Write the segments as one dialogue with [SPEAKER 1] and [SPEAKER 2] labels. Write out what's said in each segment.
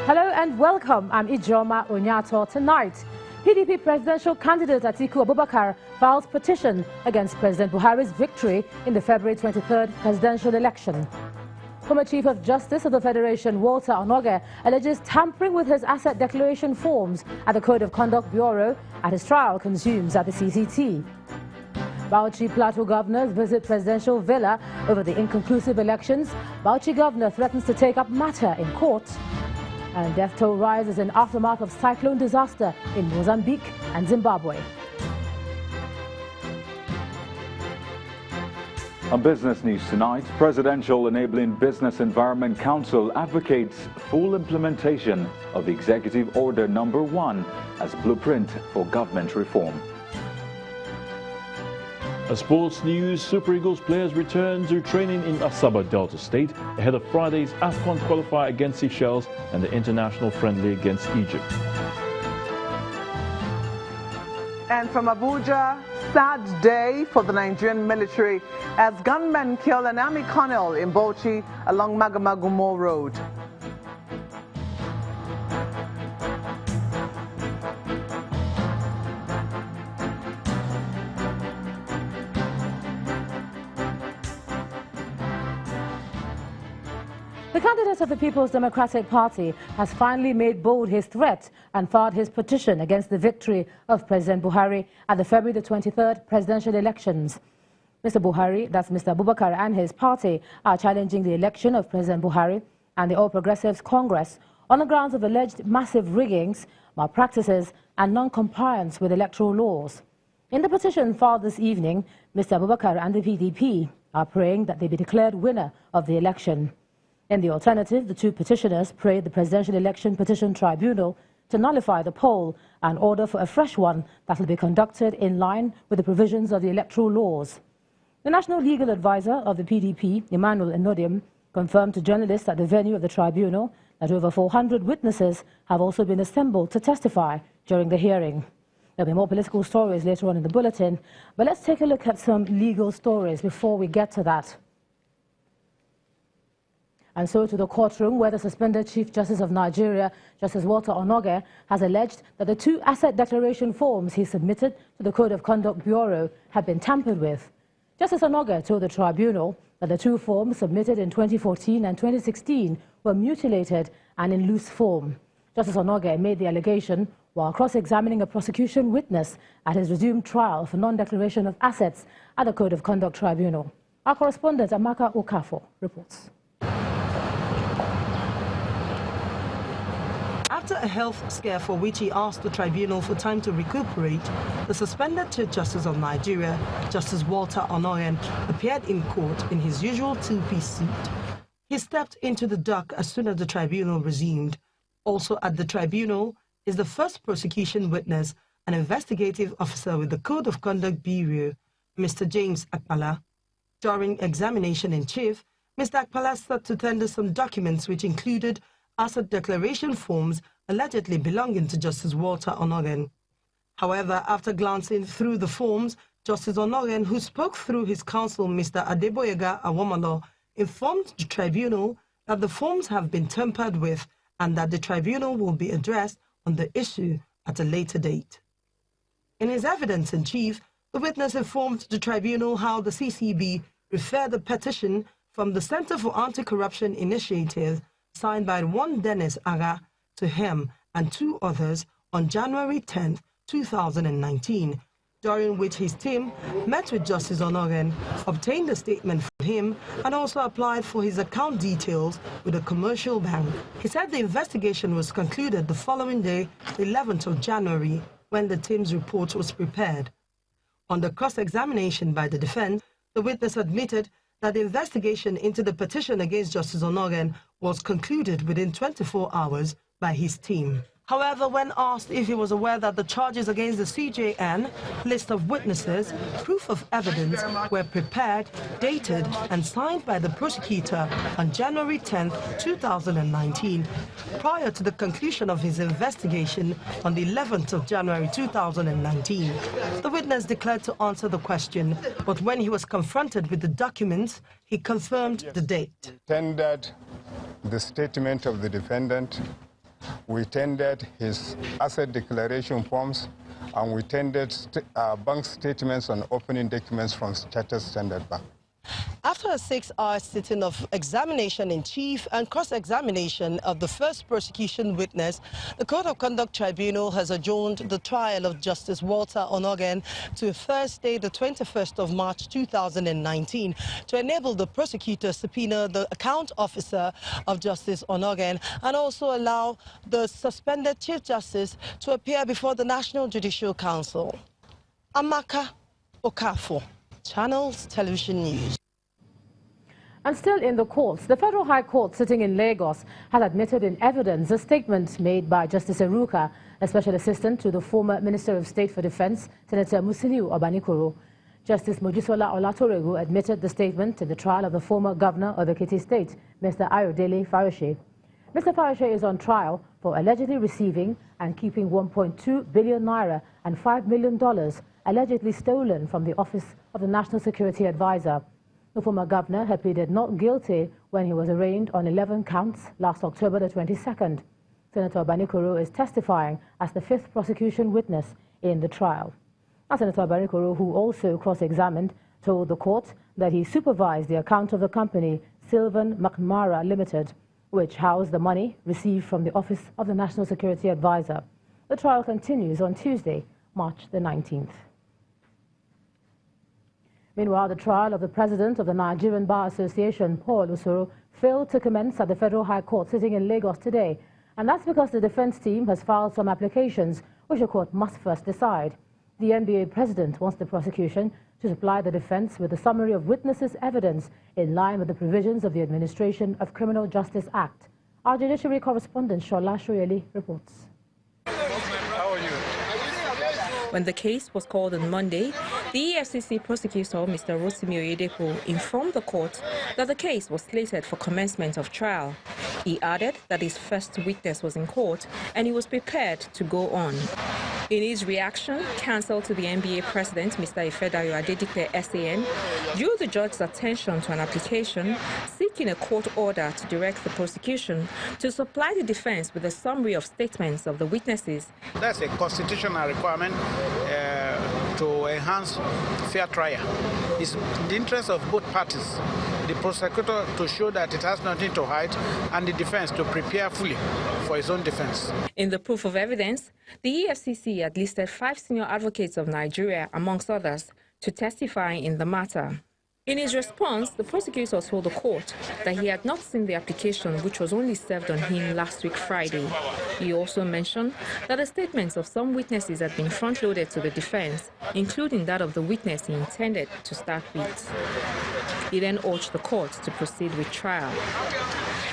[SPEAKER 1] Hello and welcome. I'm Ijoma Onyato. Tonight, PDP presidential candidate Atiku Abubakar files petition against President Buhari's victory in the February 23rd presidential election. Former Chief of Justice of the Federation, Walter Onoge, alleges tampering with his asset declaration forms at the Code of Conduct Bureau at his trial consumes at the CCT. Bauchi Plateau governors visit presidential villa over the inconclusive elections. Bauchi governor threatens to take up matter in court. And death toll rises in aftermath of cyclone disaster in Mozambique and Zimbabwe.
[SPEAKER 2] On business news tonight, Presidential Enabling Business Environment Council advocates full implementation of Executive Order No. 1 as blueprint for government reform.
[SPEAKER 3] Sports news, Super Eagles players return to training in Asaba Delta State ahead of Friday's AFCON qualifier against Seychelles and the international friendly against Egypt.
[SPEAKER 4] And from Abuja, sad day for the Nigerian military as gunmen kill an army colonel in Bauchi along Magamagumo Road.
[SPEAKER 1] The candidate of the People's Democratic Party has finally made bold his threat and filed his petition against the victory of President Buhari at the February the 23rd presidential elections. Mr. Buhari, that's Mr. Abubakar, and his party are challenging the election of President Buhari and the All Progressives Congress on the grounds of alleged massive riggings, malpractices and non-compliance with electoral laws. In the petition filed this evening, Mr. Abubakar and the PDP are praying that they be declared winner of the election. In the alternative, the two petitioners prayed the Presidential Election Petition Tribunal to nullify the poll and order for a fresh one that will be conducted in line with the provisions of the electoral laws. The National Legal Advisor of the PDP, Emmanuel Enodium, confirmed to journalists at the venue of the tribunal that over 400 witnesses have also been assembled to testify during the hearing. There'll be more political stories later on in the bulletin, but let's take a look at some legal stories before we get to that. And so to the courtroom where the suspended Chief Justice of Nigeria, Justice Walter Onoge, has alleged that the two asset declaration forms he submitted to the Code of Conduct Bureau have been tampered with. Justice Onoge told the tribunal that the two forms submitted in 2014 and 2016 were mutilated and in loose form. Justice Onoge made the allegation while cross-examining a prosecution witness at his resumed trial for non-declaration of assets at the Code of Conduct Tribunal. Our correspondent Amaka Okafo reports.
[SPEAKER 5] After a health scare for which he asked the tribunal for time to recuperate, the suspended Chief Justice of Nigeria, Justice Walter Onoge, appeared in court in his usual two-piece suit. He stepped into the dock as soon as the tribunal resumed. Also at the tribunal is the first prosecution witness, an investigative officer with the Code of Conduct Bureau, Mr. James Akpala. During examination in chief, Mr. Akpala sought to tender some documents which included asset declaration forms allegedly belonging to Justice Walter Onoge. However, after glancing through the forms, Justice Onoge, who spoke through his counsel, Mr. Adeboyega Awomalo, informed the tribunal that the forms have been tampered with and that the tribunal will be addressed on the issue at a later date. In his evidence in chief, the witness informed the tribunal how the CCB referred the petition from the Center for Anti-Corruption Initiative signed by one Dennis Aga to him and two others on January 10, 2019, during which his team met with Justice Onoge, obtained a statement from him, and also applied for his account details with a commercial bank. He said the investigation was concluded the following day, the 11th of January, when the team's report was prepared. On the cross-examination by the defense, the witness admitted that the investigation into the petition against Justice Onoge was concluded within 24 hours by his team. However, when asked if he was aware that the charges against the CJN, list of witnesses, proof of evidence were prepared, dated and signed by the prosecutor on January 10, 2019, prior to the conclusion of his investigation on the 11th of January 2019, the witness declared to answer the question, but when he was confronted with the documents, he confirmed the date.
[SPEAKER 6] Tendered the statement of the defendant we tendered his asset declaration forms, and we tendered bank statements and opening documents from Chartered Standard Bank.
[SPEAKER 5] After a 6-hour sitting of examination-in-chief and cross-examination of the first prosecution witness, the Code of Conduct Tribunal has adjourned the trial of Justice Walter Onogen to Thursday, the 21st of March 2019, to enable the prosecutor subpoena the account officer of Justice Onogen and also allow the suspended Chief Justice to appear before the National Judicial Council. Amaka Okafo, Channels Television News.
[SPEAKER 1] And still in the courts, the Federal High Court sitting in Lagos has admitted in evidence a statement made by Justice Eruka, a special assistant to the former Minister of State for Defense, Senator Musiliu Obanikoro. Justice Mojisola Olatoregu admitted the statement in the trial of the former governor of Ekiti State, Mr. Ayodele Farishe. Mr. Farishe is on trial for allegedly receiving and keeping 1.2 billion naira and $5 million allegedly stolen from the office of the National Security Advisor. The former governor had pleaded not guilty when he was arraigned on 11 counts last October the 22nd. Senator Obanikoro is testifying as the 5th prosecution witness in the trial. Senator Obanikoro, who also cross-examined, told the court that he supervised the account of the company Sylvan McNamara Limited, which housed the money received from the office of the National Security Advisor. The trial continues on Tuesday, March the 19th. Meanwhile, the trial of the president of the Nigerian Bar Association, Paul Usoro, failed to commence at the Federal High Court sitting in Lagos today. And that's because the defense team has filed some applications which the court must first decide. The NBA president wants the prosecution to supply the defense with a summary of witnesses' evidence in line with the provisions of the Administration of Criminal Justice Act. Our judiciary correspondent, Shola Shoyeli, reports.
[SPEAKER 7] When the case was called on Monday, the EFCC prosecutor, Mr. Rotimi Oyedepo, informed the court that the case was slated for commencement of trial. He added that his first witness was in court and he was prepared to go on. In his reaction, counsel to the NBA president, Mr. Ifedayo Adedipe SAN, drew the judge's attention to an application seeking a court order to direct the prosecution to supply the defense with a summary of statements of the witnesses.
[SPEAKER 8] That's a constitutional requirement to enhance fair trial. It's in the interest of both parties, the prosecutor to show that it has nothing to hide and the defense to prepare fully for its own defense. In
[SPEAKER 7] the proof of evidence, the EFCC had listed 5 senior advocates of Nigeria, amongst others, to testify in the matter. In his response, the prosecutor told the court that he had not seen the application, which was only served on him last week Friday. He also mentioned that the statements of some witnesses had been front-loaded to the defense, including that of the witness he intended to start with. He then urged the court to proceed with trial.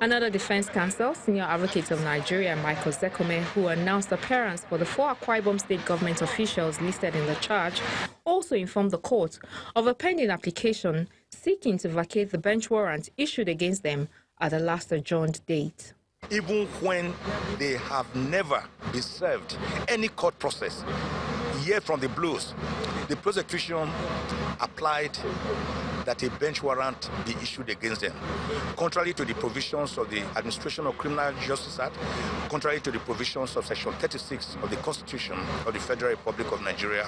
[SPEAKER 7] Another defense counsel, senior advocate of Nigeria, Michael Zekome, who announced appearance for the 4 Akwa Ibom state government officials listed in the charge, also informed the court of a pending application seeking to vacate the bench warrant issued against them at the last adjourned date.
[SPEAKER 9] Even when they have never been served any court process, yet from the blues, the prosecution applied that a bench warrant be issued against them, contrary to the provisions of the Administration of Criminal Justice Act, contrary to the provisions of Section 36 of the Constitution of the Federal Republic of Nigeria,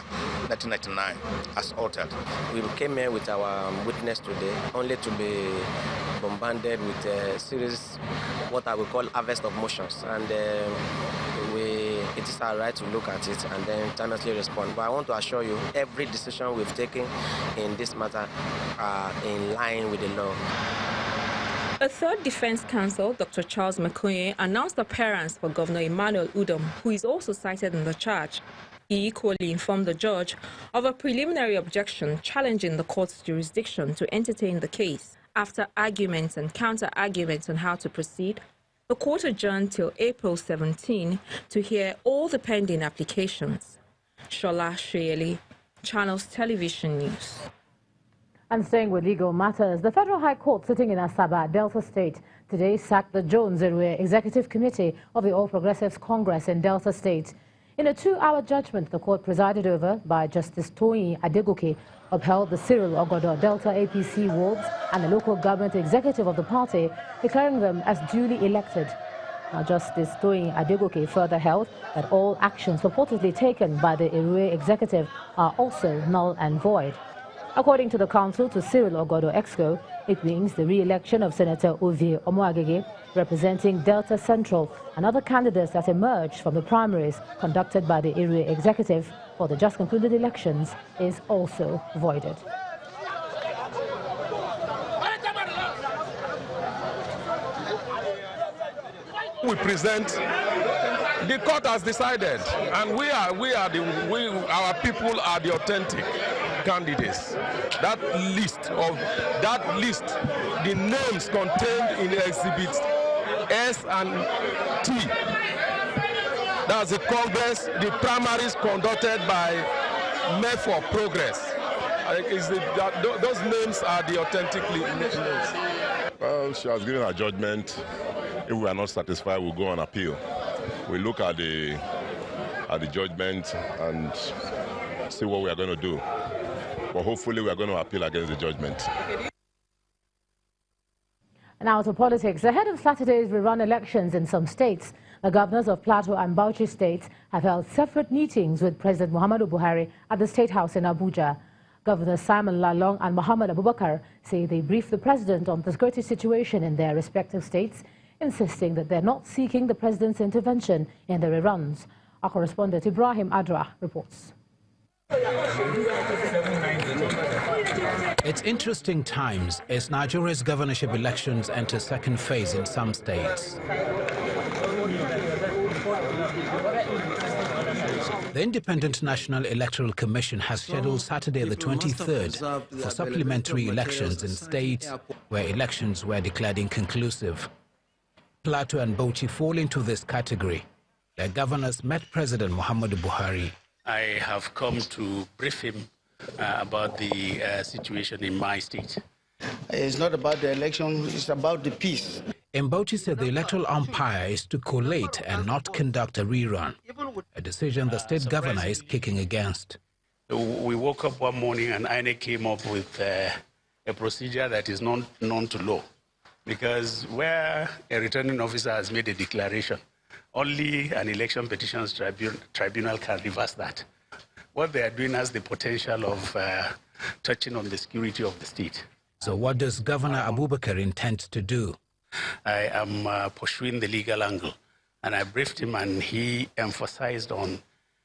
[SPEAKER 9] 1999, as altered.
[SPEAKER 10] We came here with our witness today, only to be bombarded with a series, what I would call harvest of motions, and it is our right to look at it and then timely respond. But I want to assure you, every decision we've taken in this matter are in line with the law.
[SPEAKER 7] A third defense counsel, Dr. Charles Makoye, announced appearance for Governor Emmanuel Udom, who is also cited in the charge. He equally informed the judge of a preliminary objection challenging the court's jurisdiction to entertain the case. After arguments and counter-arguments on how to proceed, the court adjourned till April 17 to hear all the pending applications. Shola Shoyeli, Channels Television News.
[SPEAKER 1] And staying with legal matters, the Federal High Court sitting in Asaba, Delta State, today sacked the Jones-Erue Executive Committee of the All Progressives Congress in Delta State. In a 2-hour judgment, the court presided over by Justice Toyin Adegoke upheld the Cyril Ogodo Delta APC wards and the local government executive of the party, declaring them as duly elected. Now, Justice Toyin Adegoke further held that all actions purportedly taken by the BENUE executive are also null and void. According to the counsel to Cyril Ogodo Exco, it means the re-election of Senator Ovie Omoagege, representing Delta Central, and other candidates that emerged from the primaries conducted by the BENUE executive for the just concluded elections is also voided.
[SPEAKER 11] We present, the court has decided, and our people are the authentic candidates. That list, the names contained in the exhibits S and T. That's the Congress, the primaries conducted by Men for Progress. Those names are the authentic names.
[SPEAKER 12] Well, she has given her judgment. If we are not satisfied, we'll go on appeal. We look at the judgment and see what we are going to do. But hopefully we are going to appeal against the judgment.
[SPEAKER 1] Now to politics. Ahead of Saturday's rerun elections in some states, the governors of Plateau and Bauchi states have held separate meetings with President Muhammadu Buhari at the State House in Abuja. Governors Simon Lalong and Muhammad Abubakar say they briefed the president on the security situation in their respective states, insisting that they're not seeking the president's intervention in the reruns. Our correspondent Ibrahim Adra reports.
[SPEAKER 13] It's interesting times as Nigeria's governorship elections enter second phase in some states. The Independent National Electoral Commission has scheduled Saturday the 23rd for supplementary elections in states where elections were declared inconclusive. Plateau and Bauchi fall into this category. Their governors met President Muhammadu Buhari.
[SPEAKER 14] I have come to brief him about the situation in my state.
[SPEAKER 15] It's not about the election, it's about the peace.
[SPEAKER 13] Bauchi said the electoral umpire is to collate and not conduct a rerun, a decision the state governor is kicking against.
[SPEAKER 14] We woke up one morning and INEC came up with a procedure that is not known to law, because where a returning officer has made a declaration, only an election petitions tribunal can reverse that. What they are doing has the potential of touching on the security of the state.
[SPEAKER 13] So what does Governor Abubakar intend to do?
[SPEAKER 14] I am pursuing the legal angle, and I briefed him, and he emphasized on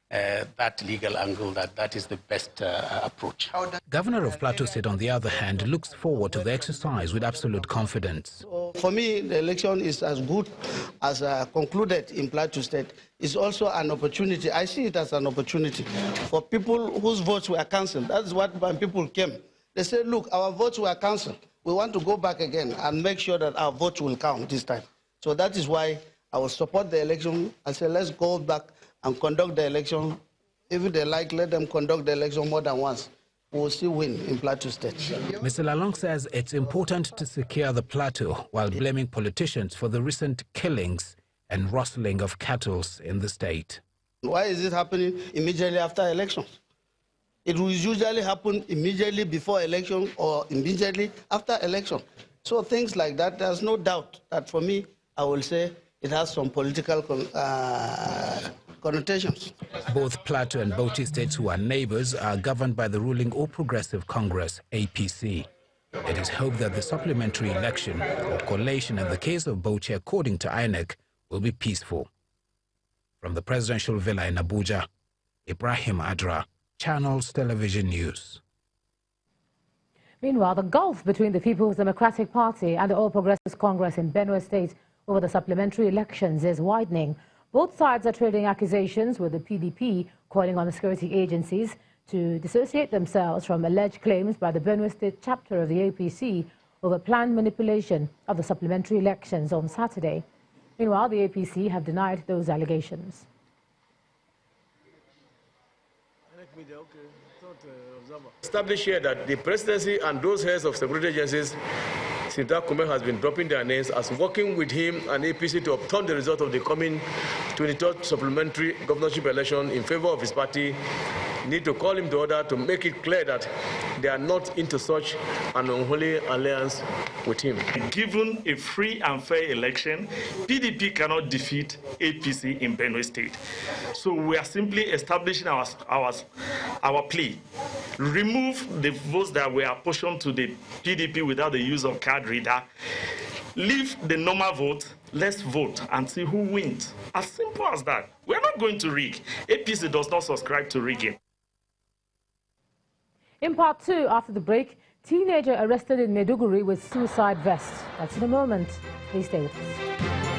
[SPEAKER 14] that legal angle, that is the best approach.
[SPEAKER 13] Governor of Plateau State, on the other hand, looks forward to the exercise with absolute confidence.
[SPEAKER 15] For me, the election is as good as concluded in Plateau State. It's also an opportunity. I see it as an opportunity for people whose votes were cancelled. That's what when people came. They said, look, our votes were cancelled. We want to go back again and make sure that our votes will count this time. So that is why I will support the election. I say, let's go back and conduct the election. If they like, let them conduct the election more than once. We will still win in Plateau State.
[SPEAKER 13] Mr. Lalong says it's important to secure the plateau while blaming politicians for the recent killings and rustling of cattle in the state.
[SPEAKER 15] Why is it happening immediately after elections? It will usually happen immediately before election or immediately after election. So things like that, there's no doubt that for me, I will say it has some political connotations.
[SPEAKER 13] Both Plateau and Bauchi states, who are neighbors, are governed by the ruling All Progressive Congress, APC. It is hoped that the supplementary election or collation in the case of Bauchi, according to INEC, will be peaceful. From the presidential villa in Abuja, Ibrahim Adra, Channels Television News.
[SPEAKER 1] Meanwhile, the gulf between the People's Democratic Party and the All Progressives Congress in BENUE State over the supplementary elections is widening. Both sides are trading accusations, with the PDP calling on the security agencies to dissociate themselves from alleged claims by the BENUE State chapter of the APC over planned manipulation of the supplementary elections on Saturday. Meanwhile, the APC have denied those allegations.
[SPEAKER 16] Establish here that the presidency and those heads of security agencies, Sinta Kume has been dropping their names as working with him and APC to obtain the result of the coming 23rd supplementary governorship election in favor of his party. Need to call him to order to make it clear that they are not into such an unholy alliance with him.
[SPEAKER 17] Given a free and fair election, PDP cannot defeat APC in BENUE State. So we are simply establishing our plea. Remove the votes that were apportioned to the PDP without the use of card reader. Leave the normal vote. Let's vote and see who wins. As simple as that. We're not going to rig. APC does not subscribe to rigging.
[SPEAKER 1] In part 2, after the break, teenager arrested in Maiduguri with suicide vest. That's in a moment. Please stay with us.